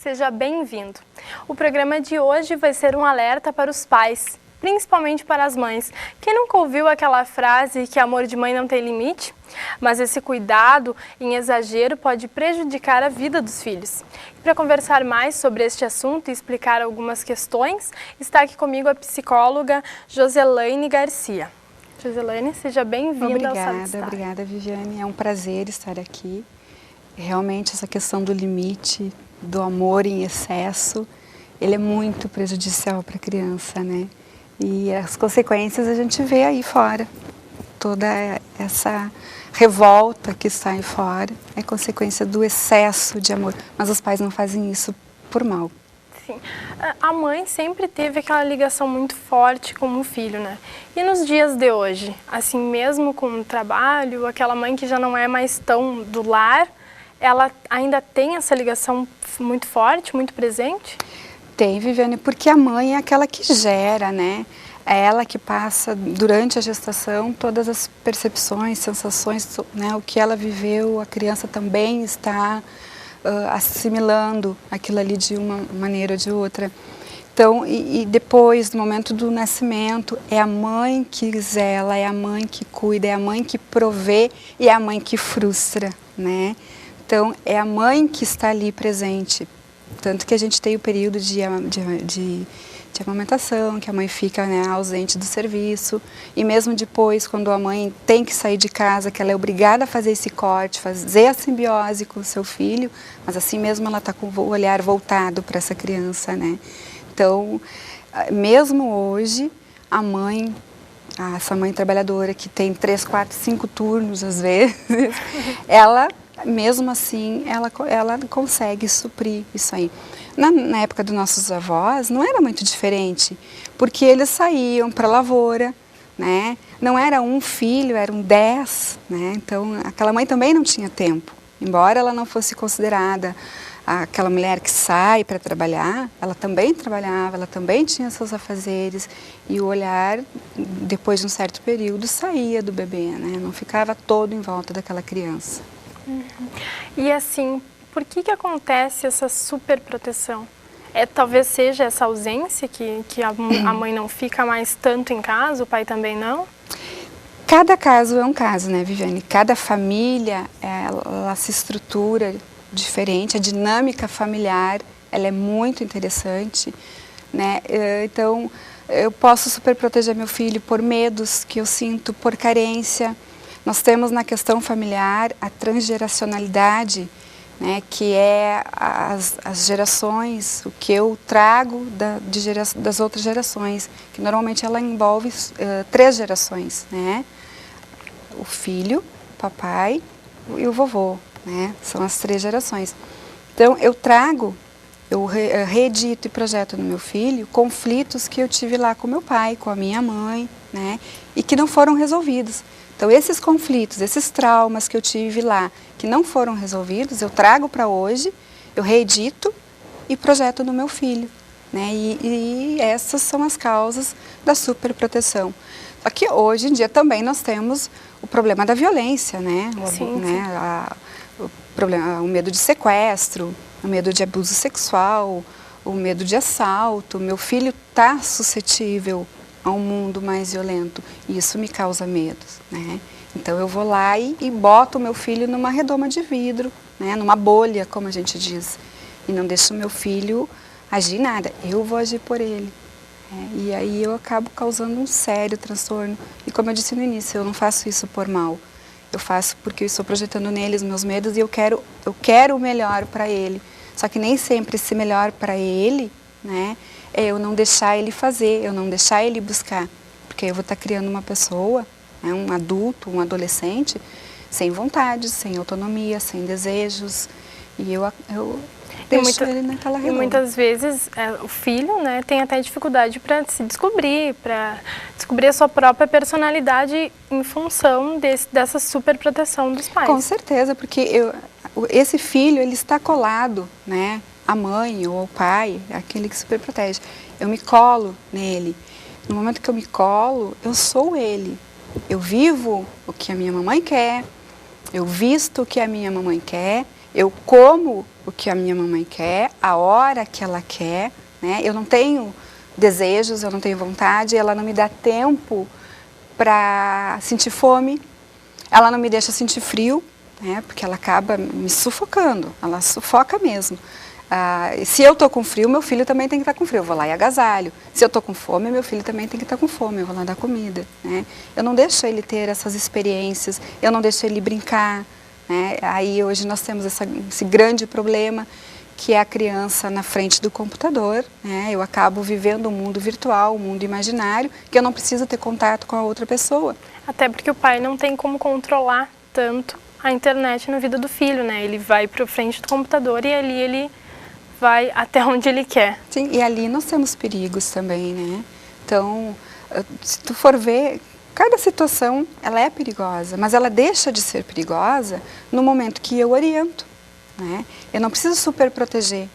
Seja bem-vindo. O programa de hoje vai ser um alerta para os pais, principalmente para as mães. Quem nunca ouviu aquela frase que amor de mãe não tem limite? Mas esse cuidado em exagero pode prejudicar a vida dos filhos. E para conversar mais sobre este assunto e explicar algumas questões, está aqui comigo a psicóloga Joselaine Garcia. Joselaine, seja bem-vinda ao Sala de Estar. Obrigada, Viviane. É um prazer estar aqui. Realmente essa questão do limite, do amor em excesso, ele é muito prejudicial para a criança, né? E as consequências a gente vê aí fora. Toda essa revolta que está aí fora é consequência do excesso de amor. Mas os pais não fazem isso por mal. Sim. A mãe sempre teve aquela ligação muito forte com o filho, né? E nos dias de hoje, assim mesmo com o trabalho, aquela mãe que já não é mais tão do lar, ela ainda tem essa ligação muito forte, muito presente? Tem, Viviane, porque a mãe é aquela que gera, né? É ela que passa, durante a gestação, todas as percepções, sensações, né? O que ela viveu, a criança também está assimilando aquilo ali de uma maneira ou de outra. Então, e depois, no momento do nascimento, é a mãe que zela, é a mãe que cuida, é a mãe que provê e é a mãe que frustra, né? Então, é a mãe que está ali presente. Tanto que a gente tem o período de amamentação, que a mãe fica, né, ausente do serviço. E mesmo depois, quando a mãe tem que sair de casa, que ela é obrigada a fazer esse corte, fazer a simbiose com o seu filho, mas assim mesmo ela está com o olhar voltado para essa criança, né? Então, mesmo hoje, a mãe, essa mãe trabalhadora que tem 3, 4, 5 turnos às vezes, ela... Mesmo assim, ela consegue suprir isso aí. Na época dos nossos avós, não era muito diferente, porque eles saíam para a lavoura, né? Não era um filho, eram 10, né? Então, aquela mãe também não tinha tempo. Embora ela não fosse considerada aquela mulher que sai para trabalhar, ela também trabalhava, ela também tinha seus afazeres, e o olhar, depois de um certo período, saía do bebê, né? Não ficava todo em volta daquela criança. E assim, por que acontece essa superproteção? Talvez seja essa ausência que a mãe não fica mais tanto em casa, o pai também não? Cada caso é um caso, né, Viviane? Cada família, ela se estrutura diferente, a dinâmica familiar, ela é muito interessante, né? Então, eu posso superproteger meu filho por medos que eu sinto, por carência. Nós temos na questão familiar a transgeracionalidade, né, que é as gerações, o que eu trago das outras gerações, que normalmente ela envolve 3 gerações, né? O filho, o papai e o vovô, né? São as 3 gerações. Então, eu trago, eu reedito e projeto no meu filho conflitos que eu tive lá com meu pai, com a minha mãe, né? E que não foram resolvidos. Então, esses conflitos, esses traumas que eu tive lá, que não foram resolvidos, eu trago para hoje, eu reedito e projeto no meu filho, né? E essas são as causas da superproteção. Só que hoje em dia também nós temos o problema da violência, né? O medo de sequestro, o medo de abuso sexual, o medo de assalto. Meu filho está suscetível a um mundo mais violento, e isso me causa medos, né? Então eu vou lá e boto o meu filho numa redoma de vidro, né? Numa bolha, como a gente diz, e não deixo o meu filho agir nada, eu vou agir por ele. E aí eu acabo causando um sério transtorno, e como eu disse no início, eu não faço isso por mal, eu faço porque eu estou projetando nele os meus medos e eu quero o melhor para ele, só que nem sempre esse melhor para ele, né, é eu não deixar ele fazer, eu não deixar ele buscar, porque eu vou estar criando uma pessoa, né, um adulto, um adolescente, sem vontades, sem autonomia, sem desejos, e eu deixo ele naquela redoma. E muitas vezes o filho, né, tem até dificuldade para se descobrir, para descobrir a sua própria personalidade em função dessa superproteção dos pais. Com certeza, porque esse filho, ele está colado, né? A mãe ou o pai, aquele que super protege. Eu me colo nele. No momento que eu me colo, eu sou ele. Eu vivo o que a minha mamãe quer, eu visto o que a minha mamãe quer, Eu como o que a minha mamãe quer, a hora que ela quer, né? Eu não tenho desejos, eu não tenho vontade, ela não me dá tempo para sentir fome, ela não me deixa sentir frio, né? Porque ela acaba me sufocando, ela sufoca mesmo. Se eu estou com frio, meu filho também tem que estar com frio, eu vou lá e agasalho. Se eu estou com fome, meu filho também tem que estar com fome, eu vou lá dar comida, né? Eu não deixo ele ter essas experiências, eu não deixo ele brincar, né? Aí hoje nós temos esse grande problema, que é a criança na frente do computador, né? Eu acabo vivendo um mundo virtual, um mundo imaginário, que eu não preciso ter contato com a outra pessoa. Até porque o pai não tem como controlar tanto a internet na vida do filho, né? Ele vai para frente do computador e ali ele vai até onde ele quer. Sim, e ali nós temos perigos também, né? Então, se tu for ver, cada situação, ela é perigosa, mas ela deixa de ser perigosa no momento que eu oriento, né? Eu não preciso super proteger,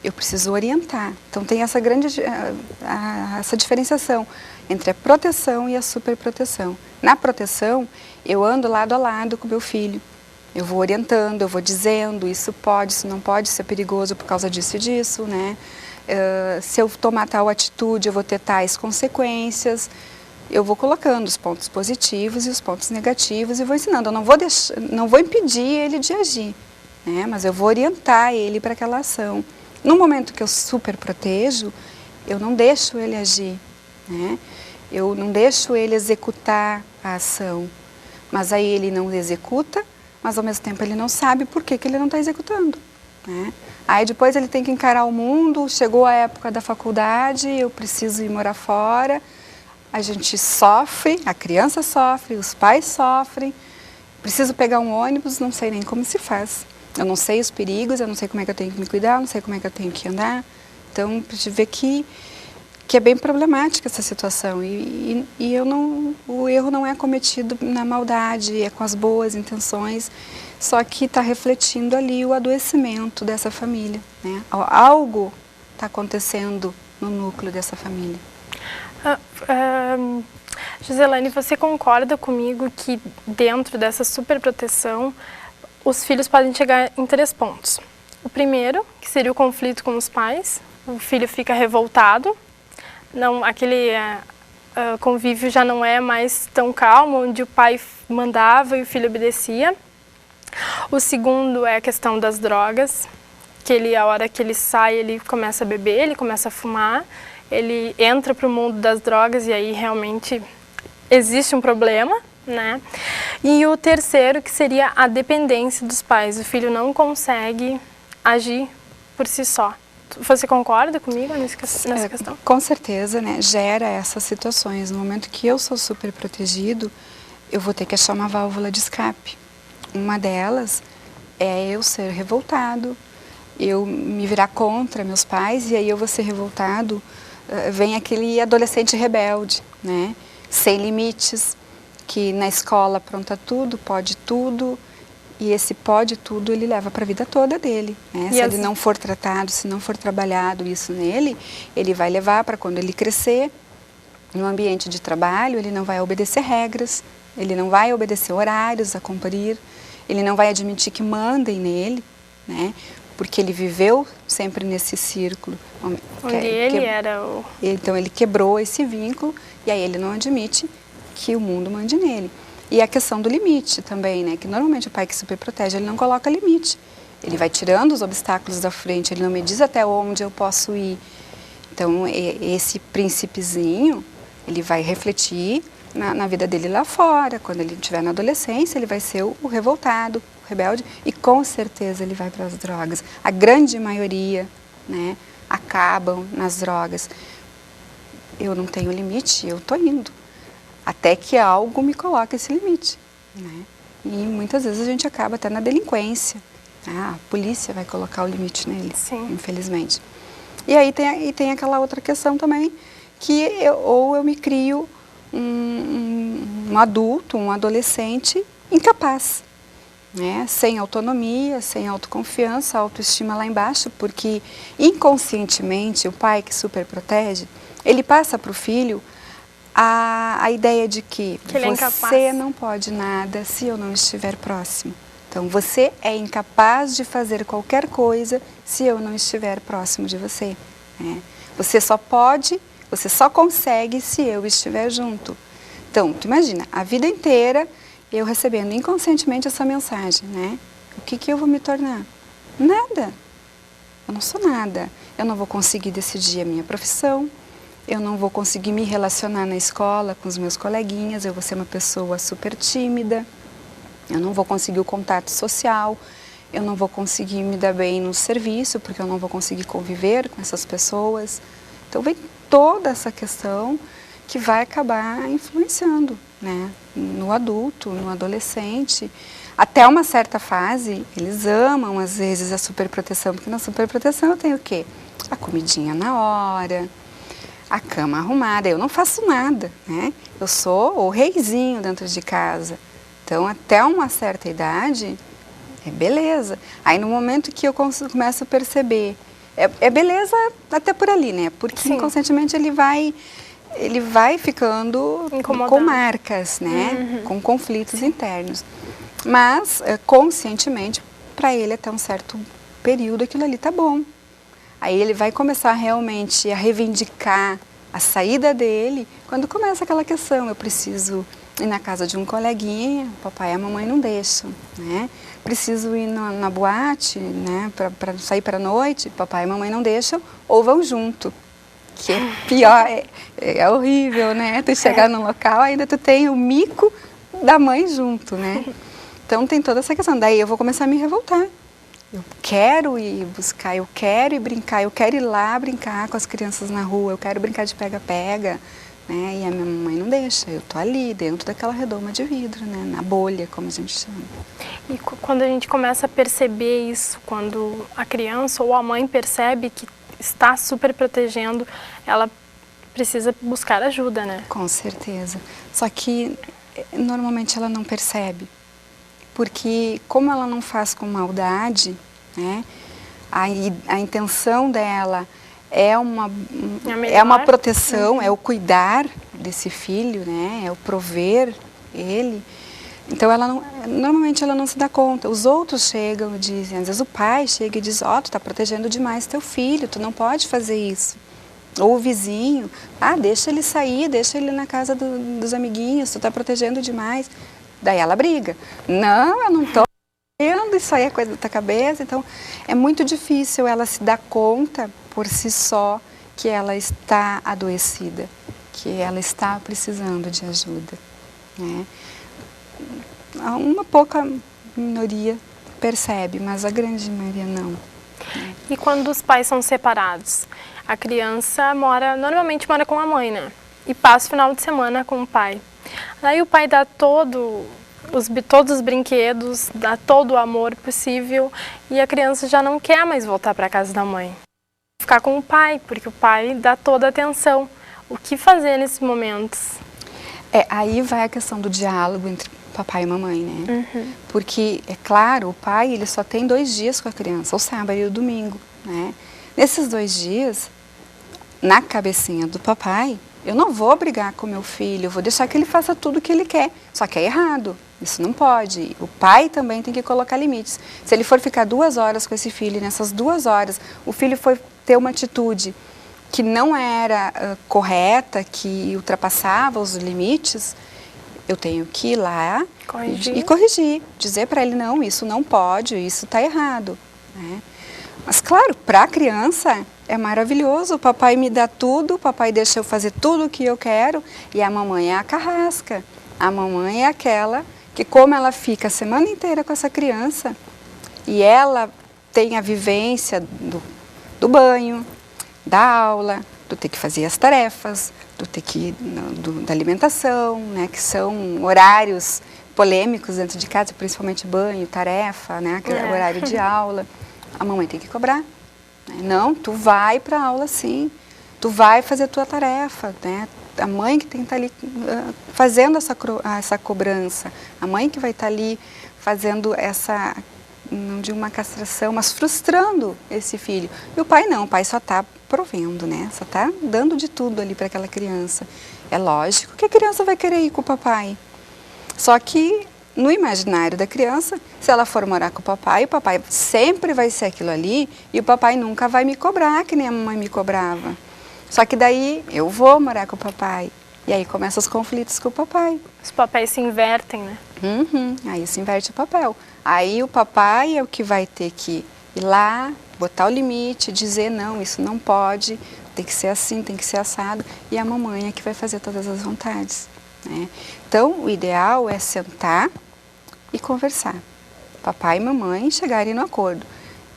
eu preciso orientar. Então, tem essa grande essa diferenciação entre a proteção e a superproteção. Na proteção, eu ando lado a lado com meu filho. Eu vou orientando, eu vou dizendo, isso pode, isso não pode, isso é perigoso por causa disso e disso, né? Se eu tomar tal atitude, eu vou ter tais consequências. Eu vou colocando os pontos positivos e os pontos negativos e vou ensinando. Eu não vou impedir ele de agir, né? Mas eu vou orientar ele para aquela ação. No momento que eu super protejo, eu não deixo ele agir, né? Eu não deixo ele executar a ação. Mas aí ele não executa, mas ao mesmo tempo ele não sabe por que ele não está executando, né? Aí depois ele tem que encarar o mundo, chegou a época da faculdade, eu preciso ir morar fora, a gente sofre, a criança sofre, os pais sofrem, preciso pegar um ônibus, não sei nem como se faz. Eu não sei os perigos, eu não sei como é que eu tenho que me cuidar, eu não sei como é que eu tenho que andar. Então, a gente vê que é bem problemática essa situação e o erro não é cometido na maldade, é com as boas intenções, só que está refletindo ali o adoecimento dessa família, né? Algo está acontecendo no núcleo dessa família. Giselane, você concorda comigo que dentro dessa superproteção os filhos podem chegar em 3 pontos? O primeiro, que seria o conflito com os pais, o filho fica revoltado, não, aquele convívio já não é mais tão calmo, onde o pai mandava e o filho obedecia. O segundo é a questão das drogas, que a hora que ele sai, ele começa a beber, ele começa a fumar, ele entra para o mundo das drogas e aí realmente existe um problema, né? E o terceiro, que seria a dependência dos pais, o filho não consegue agir por si só. Você concorda comigo nessa questão? Com certeza, né? Gera essas situações. No momento que eu sou super protegido, eu vou ter que achar uma válvula de escape. Uma delas é eu ser revoltado, eu me virar contra meus pais e aí eu vou ser revoltado. Vem aquele adolescente rebelde, né? Sem limites, que na escola apronta tudo, pode tudo. E esse pode tudo ele leva para a vida toda dele, né? Se ele não for tratado, se não for trabalhado isso nele, ele vai levar para quando ele crescer, no ambiente de trabalho, ele não vai obedecer regras, ele não vai obedecer horários a cumprir, ele não vai admitir que mandem nele, né? Porque ele viveu sempre nesse círculo. Onde ele era o... Então ele quebrou esse vínculo e aí ele não admite que o mundo mande nele. E a questão do limite também, né? Que normalmente o pai que superprotege, ele não coloca limite. Ele vai tirando os obstáculos da frente, ele não me diz até onde eu posso ir. Então, esse príncipezinho, ele vai refletir na vida dele lá fora. Quando ele estiver na adolescência, ele vai ser o revoltado, o rebelde, e com certeza ele vai para as drogas. A grande maioria, né, acabam nas drogas. Eu não tenho limite, eu estou indo. Até que algo me coloque esse limite, né? E muitas vezes a gente acaba até na delinquência. A polícia vai colocar o limite nele, sim, infelizmente. E aí tem aquela outra questão também, que eu me crio um adulto, um adolescente incapaz, né? Sem autonomia, sem autoconfiança, autoestima lá embaixo, porque inconscientemente o pai que superprotege, ele passa para o filho a ideia de que você não pode nada se eu não estiver próximo. Então, você é incapaz de fazer qualquer coisa se eu não estiver próximo de você. Né? Você só consegue se eu estiver junto. Então, tu imagina, a vida inteira eu recebendo inconscientemente essa mensagem, né? O que eu vou me tornar? Nada. Eu não sou nada. Eu não vou conseguir decidir a minha profissão, eu não vou conseguir me relacionar na escola com os meus coleguinhas, eu vou ser uma pessoa super tímida, eu não vou conseguir o contato social, eu não vou conseguir me dar bem no serviço, porque eu não vou conseguir conviver com essas pessoas. Então, vem toda essa questão que vai acabar influenciando, né? No adulto, no adolescente. Até uma certa fase, eles amam, às vezes, a superproteção, porque na superproteção eu tenho o quê? A comidinha na hora, a cama arrumada, eu não faço nada, né? Eu sou o reizinho dentro de casa. Então, até uma certa idade, é beleza. Aí, no momento que eu começo a perceber, é beleza até por ali, né? Porque Sim. inconscientemente ele vai ficando com marcas, né? Com conflitos internos. Mas, conscientemente, para ele, até um certo período, aquilo ali tá bom. Aí ele vai começar realmente a reivindicar a saída dele quando começa aquela questão, eu preciso ir na casa de um coleguinha, o papai e a mamãe não deixam, né? Preciso ir na boate, né, para sair para a noite, papai e a mamãe não deixam, ou vão junto. Que é pior, é horrível, né? Tu chegar num local, ainda tu tem o mico da mãe junto, né? Então tem toda essa questão, daí eu vou começar a me revoltar. Eu quero ir buscar, eu quero ir brincar, eu quero ir lá brincar com as crianças na rua, eu quero brincar de pega-pega, né? E a minha mãe não deixa, eu tô ali dentro daquela redoma de vidro, né? Na bolha, como a gente chama. E quando a gente começa a perceber isso, quando a criança ou a mãe percebe que está super protegendo, ela precisa buscar ajuda, né? Com certeza. Só que normalmente ela não percebe. Porque como ela não faz com maldade, né, a intenção dela é uma proteção, é o cuidar desse filho, né, é o prover ele. Então normalmente ela não se dá conta. Os outros chegam e dizem, às vezes o pai chega e diz, ó, tu tá protegendo demais teu filho, tu não pode fazer isso. Ou o vizinho, deixa ele sair, deixa ele na casa dos amiguinhos, tu tá protegendo demais. Daí ela briga. Não, eu não estou vendo, isso aí é coisa da tua cabeça. Então, é muito difícil ela se dar conta por si só que ela está adoecida, que ela está precisando de ajuda. Né? Uma pouca minoria percebe, mas a grande maioria não. E quando os pais são separados? A criança normalmente mora com a mãe, né? E passa o final de semana com o pai. Daí o pai dá todos os brinquedos, dá todo o amor possível e a criança já não quer mais voltar para a casa da mãe. Ficar com o pai, porque o pai dá toda a atenção. O que fazer nesses momentos? Aí vai a questão do diálogo entre papai e mamãe, né? Porque, é claro, o pai ele só tem 2 dias com a criança, o sábado e o domingo, né? Nesses 2 dias, na cabecinha do papai, eu não vou brigar com meu filho, eu vou deixar que ele faça tudo o que ele quer. Só que é errado, isso não pode. O pai também tem que colocar limites. Se ele for ficar 2 horas com esse filho, e nessas 2 horas o filho for ter uma atitude que não era correta, que ultrapassava os limites, eu tenho que ir lá e corrigir. Dizer para ele, não, isso não pode, isso está errado. Né? Mas claro, para a criança é maravilhoso, o papai me dá tudo, o papai deixa eu fazer tudo o que eu quero e a mamãe é a carrasca. A mamãe é aquela que, como ela fica a semana inteira com essa criança e ela tem a vivência do banho, da aula, do ter que fazer as tarefas, do ter que da alimentação, né, que são horários polêmicos dentro de casa, principalmente banho, tarefa, né, aquele horário de aula. A mamãe tem que cobrar. Não, tu vai para a aula sim, tu vai fazer a tua tarefa, né? A mãe que tem que estar ali fazendo essa cobrança, a mãe que vai estar ali fazendo essa, não digo uma castração, mas frustrando esse filho. E o pai não, o pai só está provendo, né? Só está dando de tudo ali para aquela criança. É lógico que a criança vai querer ir com o papai. Só que no imaginário da criança, se ela for morar com o papai sempre vai ser aquilo ali e o papai nunca vai me cobrar, que nem a mamãe me cobrava. Só que daí eu vou morar com o papai e aí começam os conflitos com o papai. Os papéis se invertem, né? Aí se inverte o papel. Aí o papai é o que vai ter que ir lá, botar o limite, dizer não, isso não pode, tem que ser assim, tem que ser assado. E a mamãe é que vai fazer todas as vontades, né? Então, o ideal é sentar e conversar. Papai e mamãe chegarem no acordo.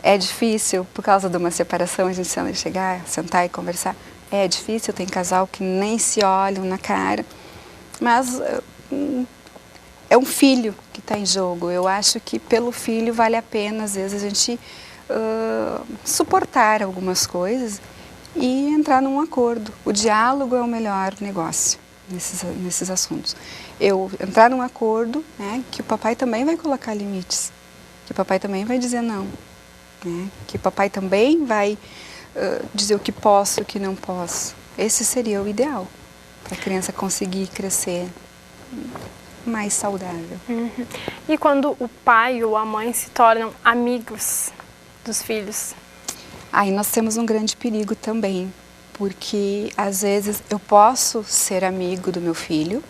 É difícil, por causa de uma separação, a gente chegar, sentar e conversar. É difícil, tem casal que nem se olham na cara. Mas é um filho que está em jogo. Eu acho que pelo filho vale a pena, às vezes, a gente suportar algumas coisas e entrar num acordo. O diálogo é o melhor negócio nesses assuntos. Eu entrar num acordo, né, que o papai também vai colocar limites, que o papai também vai dizer não, né, que o papai também vai dizer o que posso e o que não posso. Esse seria o ideal, para a criança conseguir crescer mais saudável. E quando o pai ou a mãe se tornam amigos dos filhos? Aí nós temos um grande perigo também, porque às vezes eu posso ser amigo do meu filho,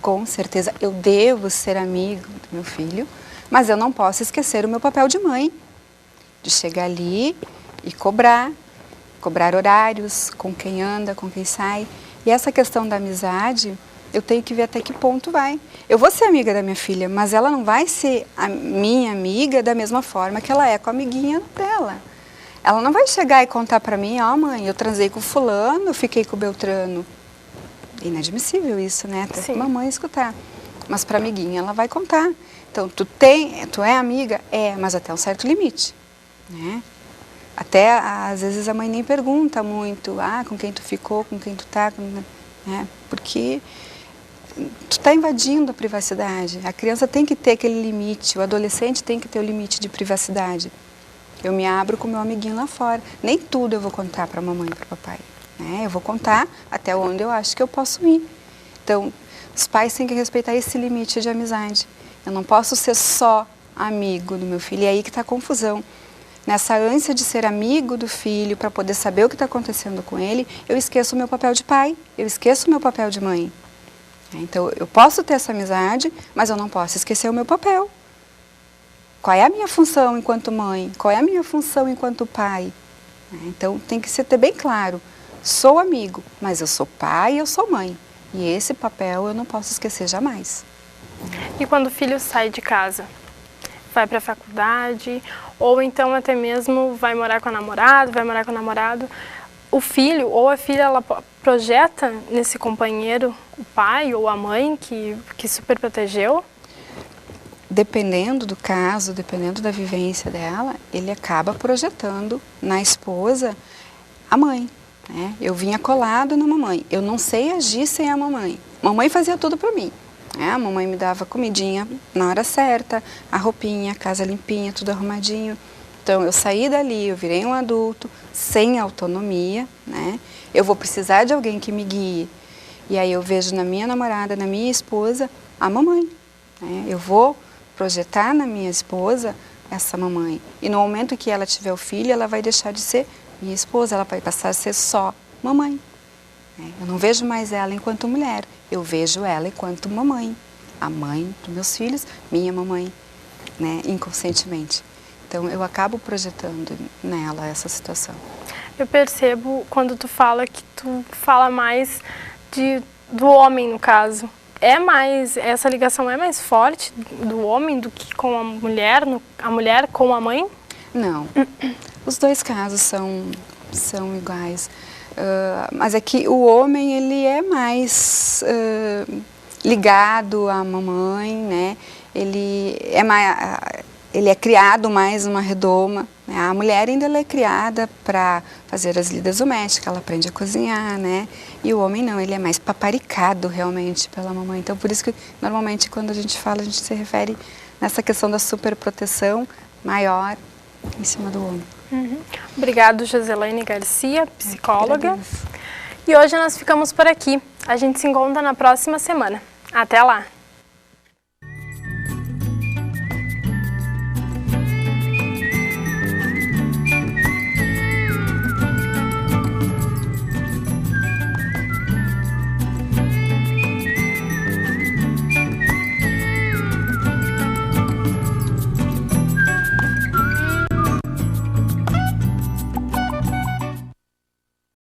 com certeza eu devo ser amigo do meu filho, mas eu não posso esquecer o meu papel de mãe, de chegar ali e cobrar horários, com quem anda, com quem sai. E essa questão da amizade, eu tenho que ver até que ponto vai. Eu vou ser amiga da minha filha, mas ela não vai ser a minha amiga da mesma forma que ela é com a amiguinha dela. Ela não vai chegar e contar para mim, ó mãe, eu transei com fulano, eu fiquei com o Beltrano. É inadmissível isso, né? Até a mamãe escutar. Mas para a amiguinha ela vai contar. Então, tu é amiga? É, mas até um certo limite, né? Até, às vezes, a mãe nem pergunta muito, com quem tu ficou, com quem tu tá, né? Porque tu tá invadindo a privacidade. A criança tem que ter aquele limite, o adolescente tem que ter o limite de privacidade. Eu me abro com o meu amiguinho lá fora. Nem tudo eu vou contar para a mamãe e para o papai, né? Eu vou contar até onde eu acho que eu posso ir. Então, os pais têm que respeitar esse limite de amizade. Eu não posso ser só amigo do meu filho. E é aí que está a confusão. Nessa ânsia de ser amigo do filho, para poder saber o que está acontecendo com ele, eu esqueço o meu papel de pai, eu esqueço o meu papel de mãe. Então, eu posso ter essa amizade, mas eu não posso esquecer o meu papel. Qual é a minha função enquanto mãe? Qual é a minha função enquanto pai? Então, tem que ter bem claro. Sou amigo, mas eu sou pai e eu sou mãe. E esse papel eu não posso esquecer jamais. E quando o filho sai de casa? Vai para a faculdade, ou então até mesmo vai morar com a namorada, vai morar com o namorado. O filho ou a filha, ela projeta nesse companheiro o pai ou a mãe que super protegeu? Dependendo do caso, dependendo da vivência dela, ele acaba projetando na esposa a mãe, né? Eu vinha colado na mamãe, eu não sei agir sem a mamãe. Mamãe fazia tudo para mim. A mamãe me dava comidinha na hora certa, a roupinha, a casa limpinha, tudo arrumadinho. Então, eu saí dali, eu virei um adulto, sem autonomia, né? Eu vou precisar de alguém que me guie. E aí eu vejo na minha namorada, na minha esposa, a mamãe, né? Eu vou projetar na minha esposa essa mamãe. E no momento que ela tiver o filho, ela vai deixar de ser minha esposa, ela vai passar a ser só mamãe. Eu não vejo mais ela enquanto mulher, eu vejo ela enquanto mamãe. A mãe dos meus filhos, minha mamãe, né, inconscientemente. Então, eu acabo projetando nela essa situação. Eu percebo quando tu fala que tu fala mais do homem, no caso. Essa ligação é mais forte do homem do que com a mulher com a mãe? Não, os dois casos são iguais. Mas é que o homem, ele é mais ligado à mamãe, né? Ele é criado mais numa redoma, né? A mulher ainda ela é criada para fazer as lidas domésticas, ela aprende a cozinhar, né? E o homem não, ele é mais paparicado realmente pela mamãe. Então, por isso que normalmente quando a gente fala, a gente se refere nessa questão da superproteção maior em cima do homem. Obrigado, Joselaine Garcia, psicóloga. E hoje nós ficamos por aqui. A gente se encontra na próxima semana. Até lá!